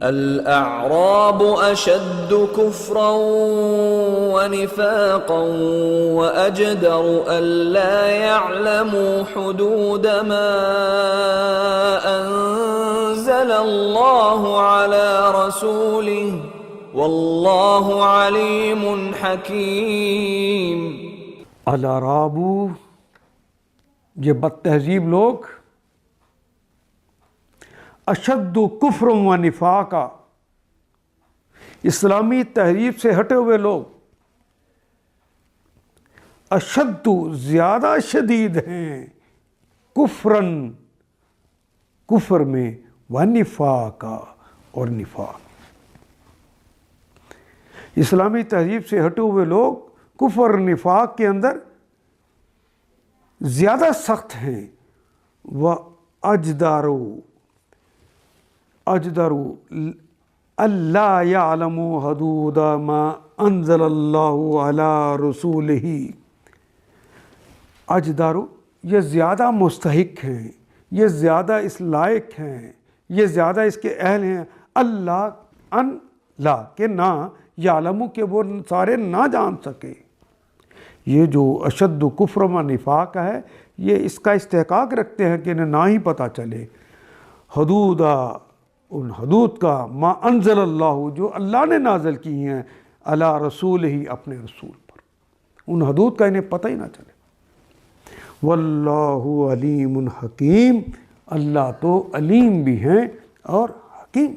الأعراب أشد كفرا ونفاقا وأجدر ألا يعلموا حدود ما أنزل الله على رسوله والله عليم حكيم۔ الأعراب، یہ بد تہذیب لوگ، اشد کفر و نفاقا، اسلامی تہذیب سے ہٹے ہوئے لوگ، اشد زیادہ شدید ہیں، کفرن کفر میں، و نفاقا اور نفاق۔ اسلامی تہذیب سے ہٹے ہوئے لوگ کفر نفاق کے اندر زیادہ سخت ہیں، و اجدروا اللہ یعلموا حدود ما انزل اللہ علی رسولہ۔ اجدروا، یہ زیادہ مستحق ہیں، یہ زیادہ اس لائق ہیں، یہ زیادہ اس کے اہل ہیں، اللہ ان لا کہ نہ، یعلموا کہ وہ سارے نہ جان سکے۔ یہ جو اشد کفر و نفاق ہے، یہ اس کا استحقاق رکھتے ہیں کہ نہ ہی پتہ چلے حدود، ان حدود کا، ما انزل اللہ، جو اللہ نے نازل کی ہیں، علی رسول ہی، اپنے رسول پر، ان حدود کا انہیں پتہ ہی نہ چلے۔ واللہ علیم حکیم، اللہ تو علیم بھی ہیں اور حکیم۔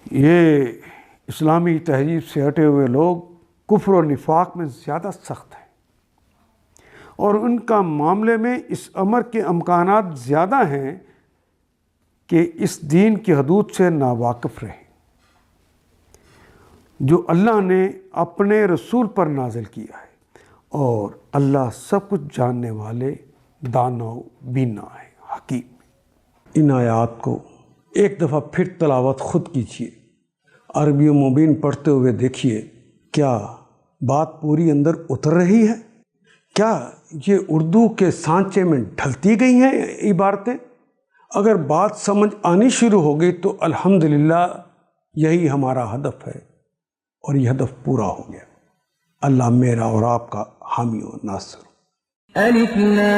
یہ اسلامی تہذیب سے ہٹے ہوئے لوگ کفر و نفاق میں زیادہ سخت ہیں، اور ان کا معاملے میں اس امر کے امکانات زیادہ ہیں کہ اس دین کی حدود سے ناواقف رہیں جو اللہ نے اپنے رسول پر نازل کیا ہے، اور اللہ سب کچھ جاننے والے، دانا و بینا ہے، حکیم۔ ان آیات کو ایک دفعہ پھر تلاوت خود کیجیے، عربی و مبین پڑھتے ہوئے دیکھیے، کیا بات پوری اندر اتر رہی ہے؟ کیا یہ اردو کے سانچے میں ڈھلتی گئی ہیں عبارتیں؟ اگر بات سمجھ آنی شروع ہو گئی تو الحمدللہ یہی ہمارا ہدف ہے، اور یہ ہدف پورا ہو گیا۔ اللہ میرا اور آپ کا حامی و ناصر۔ الف لام